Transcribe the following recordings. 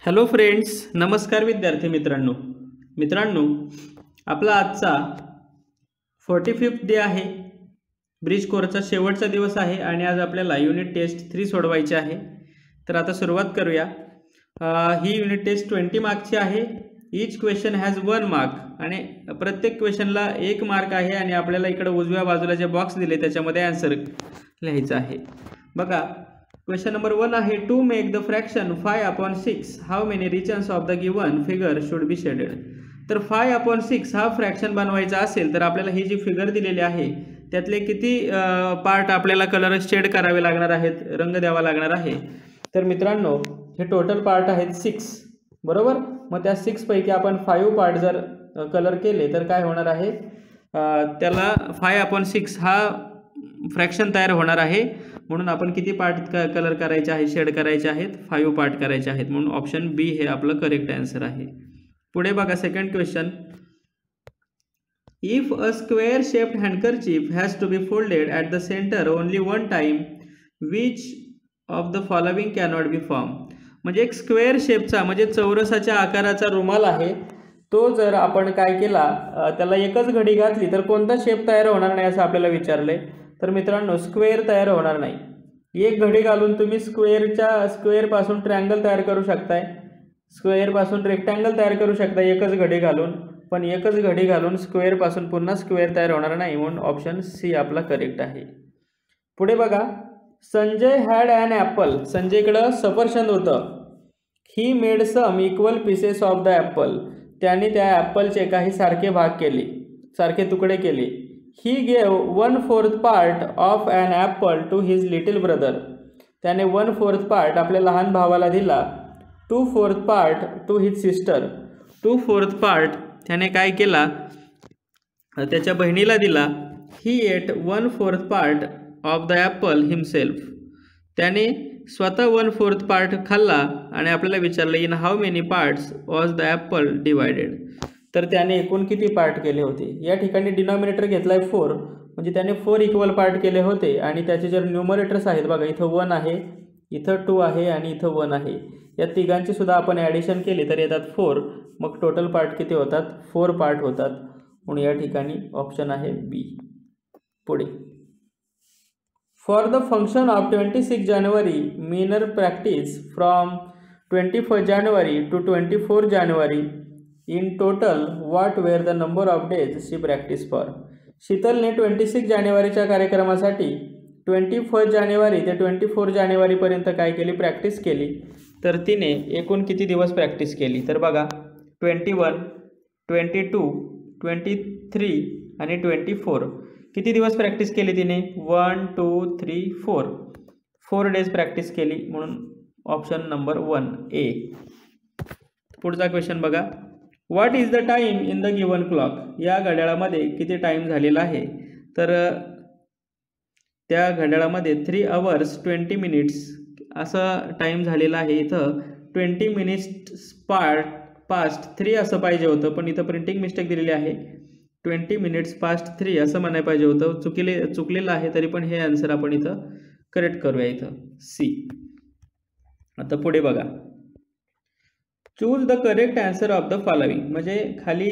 Hello friends, नमस्कार विद्यार्थी मित्रांनो आपला आजचा 45th डे आहे. ब्रिज कोर्सचा शेवटचा दिवस आहे आणि आज आपल्याला युनिट टेस्ट 3 सोडवायची आहे. तर आता सुरुवात करूया. ही युनिट टेस्ट 20 मार्कची आहे. ईच क्वेश्चन हॅज 1 मार्क आणि प्रत्येक क्वेश्चनला 1 मार्क आहे आणि आपल्याला इकडे उजव्या बाजूला जे बॉक्स दिले त्याच्यामध्ये आन्सर लिहायचा आहे. बघा, क्वेश्चन नंबर 1 आहे, to make the fraction 5/6 how many regions of the given figure should be shaded. तर 5/6 हा फ्रॅक्शन बनवायचा असेल तर आपल्याला ही जी फिगर दिलेली आहे त्यातले किती पार्ट आपल्याला कलर शेड करावे लागणार आहेत, रंग द्यावा लागणार आहे. तर मित्रांनो, हे टोटल पार्ट आहेत 6, बरोबर. मग त्या 6 पैकी आपण 5 पार्ट जर कलर केले तर काय होणार आहे, त्याला 5/6 हा फ्रॅक्शन तयार होणार आहे. म्हणून आपण किती पार्ट कलर करायचे आहे, शेड करायचे आहेत, 5 पार्ट करायचे आहेत. म्हणून ऑप्शन बी हे आपलं करेक्ट आन्सर आहे. पुढे बघा, second question, if a square shaped handkerchief has to be folded at the centre only 1 time which of the following cannot be form. म्हणजे एक स्क्वेअर शेपचा म्हणजे चौरसाच्या आकाराचा रुमाल आहे, तो जर आपण काय केला, त्याला एकच घडी घातली तर कोणता शेप तयार होणार नाही असं आपल्याला विचारले. तर मित्रांनो, स्क्वेअर तयार होणार नाही. एक घडी घालून तुम्ही स्क्वेअरपासून ट्रँगल तयार करू शकताय, स्क्वेअरपासून रेक्टँगल तयार करू शकताय एकच घडी घालून, पण एकच घडी घालून स्क्वेअरपासून पुन्हा स्क्वेअर तयार होणार नाही. म्हणून ऑप्शन सी आपला करेक्ट आहे. पुढे बघा, संजय हॅड ॲन ॲपल. संजयकडं सफरचंद होतं. He made some equal pieces of the apple. त्याने त्या ॲपलचे काही सारखे तुकडे केले. He gave 1/4 part of an apple to his little brother. त्याने 1/4 पार्ट आपल्या लहान भावाला दिला. 2/4 part to his sister. 2/4 part त्याने काय केला, त्याच्या बहिणीला दिला. He ate 1/4 part of the apple himself. त्याने स्वतः 1/4 पार्ट खाल्ला आणि आपल्याला विचारलं, in how many parts was the Apple divided. तर त्याने एकूण किती पार्ट केले होते. या ठिकाणी डिनॉमिनेटर घेतला आहे 4, म्हणजे त्याने 4 इक्वल पार्ट केले होते. आणि त्याचे जर न्यूमरेटर्स आहेत बघा, इथं 1 आहे, इथं 2 आहे आणि इथं 1 आहे. या तिघांची सुद्धा आपण ॲडिशन केली तर येतात 4. मग टोटल पार्ट किती होतात, 4 पार्ट होतात. म्हणून या ठिकाणी ऑप्शन आहे बी. पुढे, for the function of 26 January मीनर practice from 21 January to 24 January in total what were the number of days she practice for. शीतलने 26 जानेवारीच्या कार्यक्रमासाठी 21 जानेवारी ते 24 जानेवारीपर्यंत काय केली, प्रॅक्टिस केली. तर तिने एकूण किती दिवस प्रॅक्टिस केली. तर बघा, 21, 22, 23 आणि 24 किती दिवस प्रॅक्टिस केली तिने, 1, 2, 3, 4 डेज प्रॅक्टिस केली. म्हणून ऑप्शन नंबर 1 ए. पुढचा क्वेश्चन बघा, what is the time in the given clock. या घड्याळामध्ये किती टाईम झालेला आहे. तर त्या घड्याळामध्ये 3 hours 20 minutes असं टाईम झालेला आहे. इथं 20 minutes पास्ट 3 असं पाहिजे होतं, पण इथं प्रिंटिंग मिस्टेक दिलेली आहे. 20 minutes past 3 असं म्हणायला पाहिजे होतं, चुकलेलं आहे. तरी पण हे आन्सर आपण इथं करेक्ट करूया, इथं सी. आता पुढे बघा, choose the correct answer of the following. म्हणजे खाली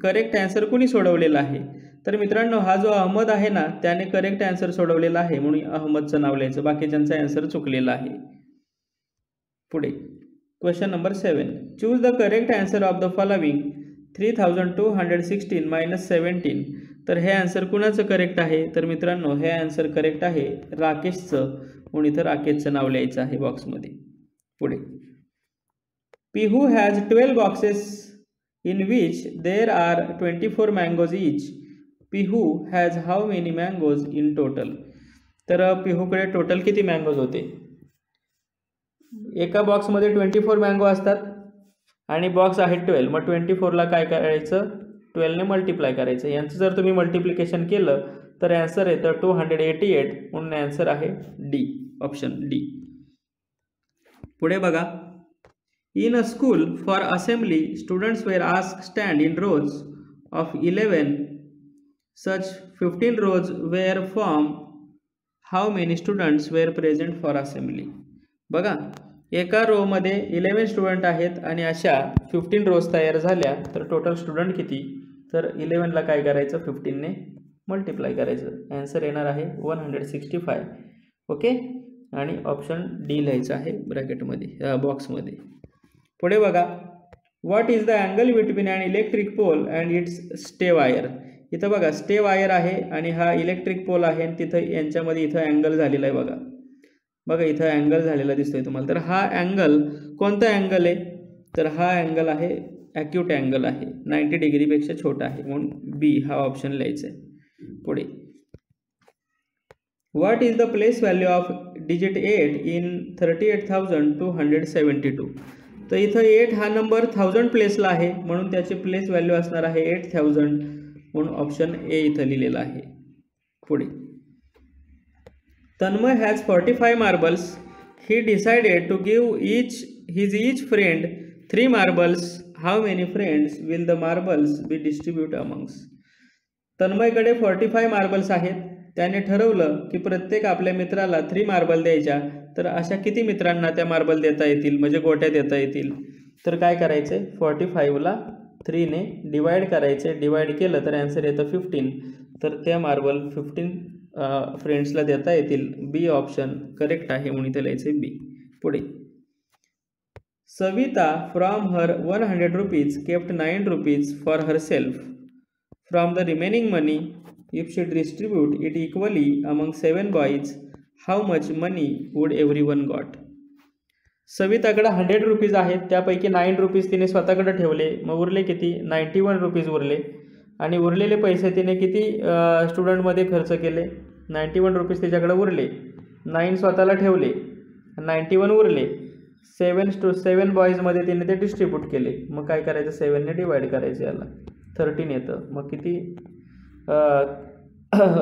करेक्ट आन्सर कुणी सोडवलेला आहे. तर मित्रांनो, हा जो अहमद आहे ना, त्याने करेक्ट आन्सर सोडवलेला आहे, म्हणून अहमदचं नाव लिहायचं, बाकीच्यांचा आन्सर चुकलेला आहे. पुढे question number 7, choose the correct answer of the following 3216 - 17. तर हे आन्सर कुणाचं करेक्ट आहे. तर मित्रांनो, हे आन्सर करेक्ट आहे राकेशचं, म्हणून इथं राकेशचं नाव लिहायचं आहे बॉक्समध्ये. पुढे, Pihu has 12 boxes in which there are 24 mangoes each. Pihu has how many mangoes in total. तर पिहूकडे टोटल किती मँगोज होते. एका बॉक्समध्ये 24 मँगो असतात आणि बॉक्स आहे 12. मग 24ला काय करायचं, 12ने मल्टिप्लाय करायचं. यांचं जर तुम्ही मल्टिप्लिकेशन केलं तर आन्सर येतं 288. म्हणून आन्सर आहे डी, ऑप्शन डी. पुढे बघा, in a school for assembly students were asked stand in rows of 11 such 15 rows were formed. How many students were present for assembly. बघा, एका रोमध्ये 11 स्टुडंट आहेत आणि अशा 15 रोज तयार झाल्या तर टोटल स्टुडंट किती? तर 11ला काय करायचं, 15ने मल्टिप्लाय करायचं. आन्सर येणार आहे 165. ओके, आणि ऑप्शन डी लिहायचं आहे ब्रॅकेटमध्ये, बॉक्समध्ये. पुढे बघा, what is the angle between an electric pole and its stay wire. इथं बघा स्टे वायर आहे आणि हा इलेक्ट्रिक पोल आहे आणि तिथं यांच्यामध्ये इथं अँगल झालेला आहे बघा. बघा इथं अँगल झालेला दिसतोय तुम्हाला. तर हा अँगल कोणता अँगल आहे? तर हा अँगल आहे ॲक्यूट अँगल आहे, 90 डिग्रीपेक्षा छोटा आहे, म्हणून बी हा ऑप्शन लिहायचा आहे. पुढे, what is the place value of digit 8 in 38,272. तर इथं 8 हा नंबर 1000 प्लेसला आहे म्हणून त्याची प्लेस व्हॅल्यू असणार आहे 8000, म्हणून ऑप्शन ए इथं लिहिलेला आहे. पुढे, Tanmay has 45 marbles. He decided to give each friend 3 marbles. How many friends will the marbles be distribute amongst. तन्मयकडे 45 मार्बल्स आहेत. त्याने ठरवलं की प्रत्येक आपल्या मित्राला 3 मार्बल द्यायच्या. तर अशा किती मित्रांना त्या मार्बल देता येतील, म्हणजे गोट्या देता येतील? तर काय करायचं आहे, 45ला 3ने डिवाइड करायचे. डिवाइड केलं तर आन्सर येतं 15. तर त्या मार्बल 15 फ्रेंड्सला देता येतील. बी ऑप्शन करेक्ट आहे, म्हणून इथे लिहायचं आहे बी. पुढे, Savita from her 100 rupees kept 9 rupees for herself. From the remaining money, if she distribute it equally among 7 boys, how much money would everyone got. सविताकडे 100 रुपीज आहेत, त्यापैकी 9 रुपीज तिने स्वतःकडे ठेवले. मग उरले किती? 91 रुपीज उरले. आणि उरलेले पैसे तिने किती स्टुडंटमध्ये खर्च केले? 91 रुपीज तिच्याकडे उरले. 9 स्वतःला ठेवले, 91 उरले. 7 बॉईजमध्ये तिने ते डिस्ट्रीब्यूट केले. मग काय करायचं, 7ने डिवाइड करायचं, याला 13 येतं. मग किती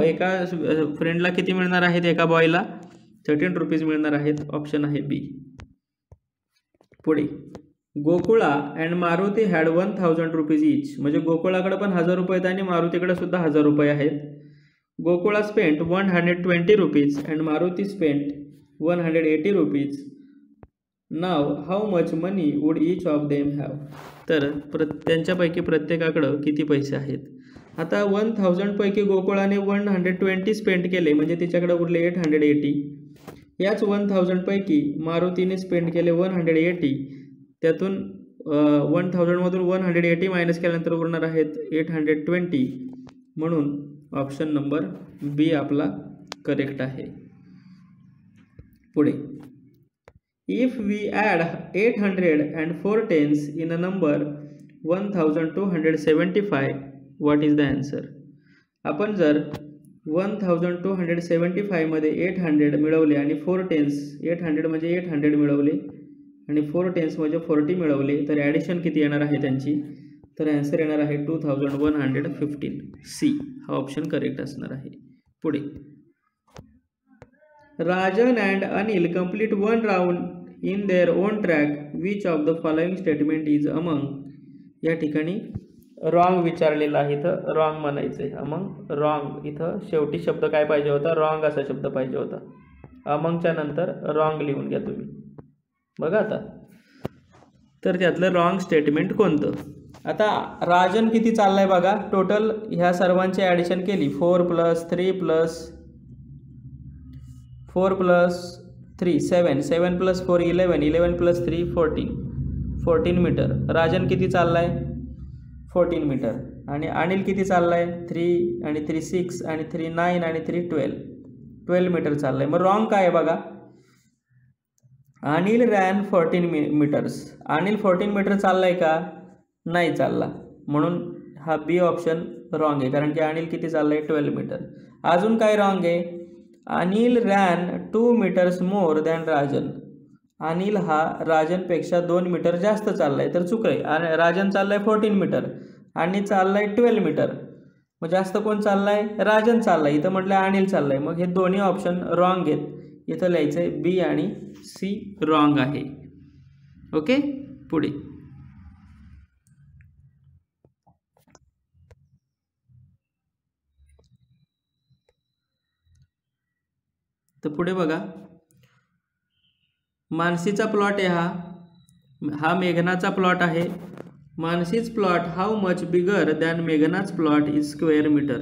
एका फ्रेंडला किती मिळणार आहेत? एका बॉयला 13 रुपीज मिळणार आहेत. ऑप्शन आहे बी. पुढे, Gokula and Maruti had 1000 rupees each. म्हणजे गोकुळाकडे पण 1000 रुपये आहेत आणि मारुतीकडे सुद्धा 1000 रुपये आहेत. Gokula spent 120 rupees and Maruti spent 180 rupees. Now how much money would each of them have. तर त्यांच्यापैकी प्रत्येकाकडं किती पैसे आहेत? आता 1000 पैकी गोकुळाने 120 स्पेंड केले, म्हणजे तिच्याकडे उरले 880. याच 1000 पैकी मारुतीने स्पेंड केले 180. त्यातून 1000मधून 180 मायनस केल्यानंतर उरणार आहेत 820. म्हणून ऑप्शन नंबर बी आपला करेक्ट आहे. पुढे, if we add 800 and 4 tens in a number 1275, what is the answer. आपण जर 1275 मध्ये 800 मिळवले आणि 4 tens, 800 म्हणजे 800 मिळवले आणि 4 tens म्हणजे 40 मिळवले, तर ॲडिशन किती येणार आहे त्यांची? तर आन्सर येणार आहे 2115. सी हा ऑप्शन करेक्ट असणार आहे. पुढे, Rajan and Anil complete 1 round in their own track, which of the following statement is among. या ठिकाणी रॉंग विचारलेला आहे, इथं रॉंग म्हणायचं आहे. अमंग रॉंग, इथं शेवटी शब्द काय पाहिजे होता? रॉंग असा शब्द पाहिजे होता. अमंगच्या नंतर रॉंग लिहून घ्या तुम्ही. बघा आता, तर त्यातलं रॉंग स्टेटमेंट कोणतं? आता राजन किती चाललाय बघा. टोटल ह्या सर्वांची ॲडिशन केली, 4 + 3 + 4 + 3 7, 7 + 4 11, 11 + 3 14 मीटर. राजन किती चाललाय? 14 मीटर. आणि अनिल किती चाललाय? 3 आणि 3 6 आणि 3 9 आणि 3 12 मीटर चाललाय. मग रॉंग काय आहे बघा. Anil ran 14 metres. Anil 14 metre चाललाय का? नाही चालला, म्हणून हा बी ऑप्शन रॉंग आहे, कारण की अनिल किती चाललाय? 12 मीटर. अजून काय रॉंग आहे? Anil ran 2 metres more than Rajan. Anil हा राजनपेक्षा 2 मीटर जास्त चाललाय, तर चुक आहे. आणि राजन चाललाय 14 मीटर आणि चाललाय 12 मीटर. मग जास्त कोण चाललाय? राजन चाललाय. इथं म्हटलं अनिल चाललाय. मग हे दोन्ही ऑप्शन रॉंग आहेत. इथं लिहायचं आहे बी आणि सी रॉंग आहे. ओके, पुढे, तर पुढे बघा, मानसीचा प्लॉट आहे हा मेघनाचा प्लॉट आहे. Mansi's plot how much bigger than Meghna's plot is square metre.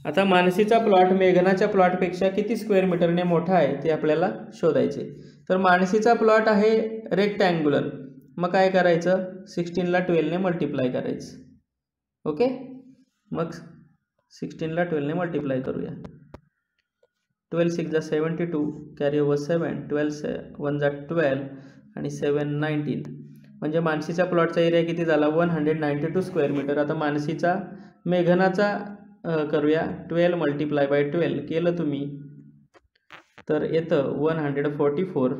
आता मानसीचा प्लॉट मेघनाच्या प्लॉटपेक्षा किती स्क्वेअर मीटरने मोठा आहे ते आपल्याला शोधायचे. तर मानसीचा प्लॉट आहे रेक्टँग्युलर, मग काय करायचं 16ला 12ने मल्टिप्लाय करायचं. ओके, मग 16ला 12ने मल्टिप्लाय करूया. 12 6 जा 72, कॅरी ओव्हर 7, 12 1 जा 12 आणि 7 19. म्हणजे मानसीच्या प्लॉटचा एरिया किती झाला 192 स्क्वेअर मीटर. आता मानसीचा मेघनाचा करूया. 12 मल्टिप्लाय बाय 12 केलं तुम्ही तर येतं 144.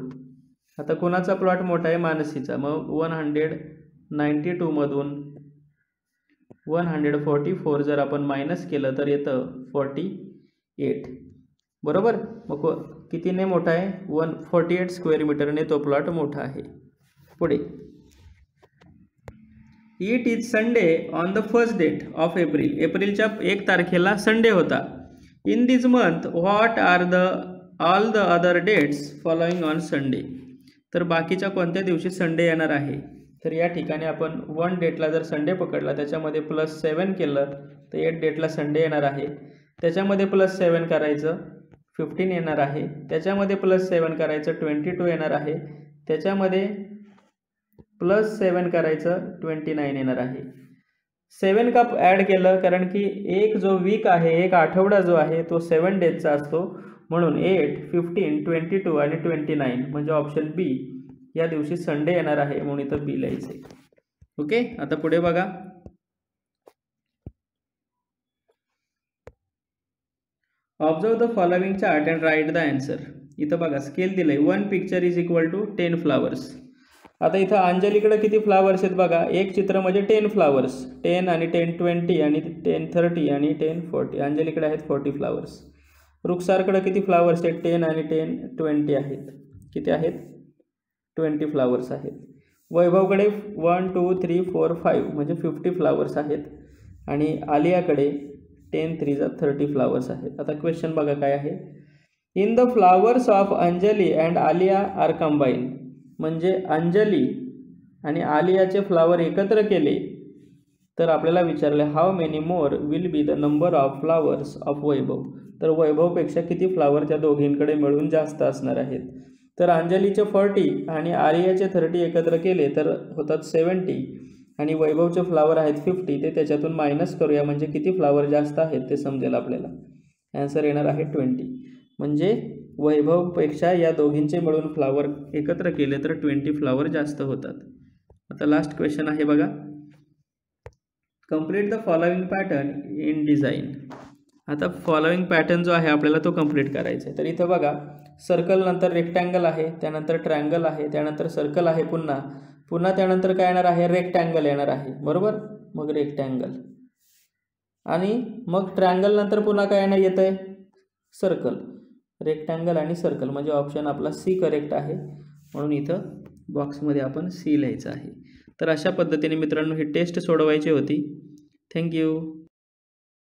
आता कोणाचा प्लॉट मोठा आहे मानसीचा, मग 192 मधून 144 जर आपण मायनस केलं तर येतं 48. बरोबर, मग कितीने मोठा आहे 148 स्क्वेअर मीटरने तो प्लॉट मोठा आहे. पुढे, it is Sunday on the first date of April. एप्रिलच्या 1 तारखेला संडे होता. In this month what are all the other dates following on Sunday. तर बाकीच्या कोणत्या दिवशी संडे येणार आहे. तर या ठिकाणी आपण 1 डेटला जर संडे पकडला त्याच्यामध्ये +7 केलं तर 8 डेटला संडे येणार आहे. त्याच्यामध्ये +7 करायचं 15 येणार आहे. त्याच्यामध्ये +7 करायचं 22 येणार आहे. त्याच्यामध्ये +7 करायचं 29 येणार आहे. 7 का ॲड केलं कारण की एक जो वीक आहे, एक आठवडा जो आहे तो 7 डेजचा असतो, म्हणून 8 15 22 आणि 29 म्हणजे ऑप्शन बी या दिवशी संडे येणार आहे, म्हणून इथं बी लिहायचे. ओके, आता पुढे बघा. Observe the following chart and write the answer. इथं बघा स्केल दिलंय 1 picture is equal to 10 flowers. आता इथं अंजलीकडे किती फ्लावर्स आहेत बघा, एक चित्र म्हणजे 10 फ्लावर्स, 10 आणि 10 20 आणि 10 30 आणि 10 40. अंजलीकडे आहेत 40 फ्लावर्स. रुखसारकडे किती फ्लावर्स आहेत 10 आणि 10 20 आहेत. किती आहेत 20 फ्लावर्स आहेत. वैभवकडे 1 2 3 4 5 म्हणजे 50 फ्लावर्स आहेत. आणि आलियाकडे 10 3 जा 30 फ्लावर्स आहेत. आता क्वेश्चन बघा काय आहे. In the flowers of Anjali and Alia are combine. म्हणजे अंजली आणि आलियाचे फ्लावर एकत्र केले तर आपल्याला विचारले how many more will be the number of flowers of Vaibhav. तर वैभवपेक्षा किती फ्लावर त्या दोघींकडे मिळून जास्त असणार आहेत. तर अंजलीचे 40 आणि आलियाचे 30 एकत्र केले तर होतात 70 आणि वैभवचे फ्लावर आहेत 50, ते त्याच्यातून मायनस करूया म्हणजे किती फ्लावर जास्त आहेत ते समजेल आपल्याला. ॲन्सर येणार आहे 20. म्हणजे वैभवपेक्षा या दोघींचे मिळून फ्लावर एकत्र केले तर 20 फ्लावर जास्त होतात. आता लास्ट क्वेश्चन आहे बघा. Complete the following pattern in design. आता फॉलोइंग पॅटर्न जो आहे आपल्याला तो कंप्लीट करायचा आहे. तर इथं बघा सर्कल नंतर रेक्टँगल आहे, त्यानंतर ट्रायंगल आहे, त्यानंतर सर्कल आहे, पुन्हा त्यानंतर काय येणार आहे रेक्टँगल येणार आहे. बरोबर, मग रेक्टँगल आणि मग ट्रायंगल नंतर पुन्हा काय येतं आहे सर्कल. रेक्टँगल आणि सर्कल म्हणजे ऑप्शन आपला सी करेक्ट आहे, म्हणून इथं बॉक्समध्ये आपण सी लिहायचं आहे. तर अशा पद्धतीने मित्रांनो ही टेस्ट सोडवायची होती. थँक्यू.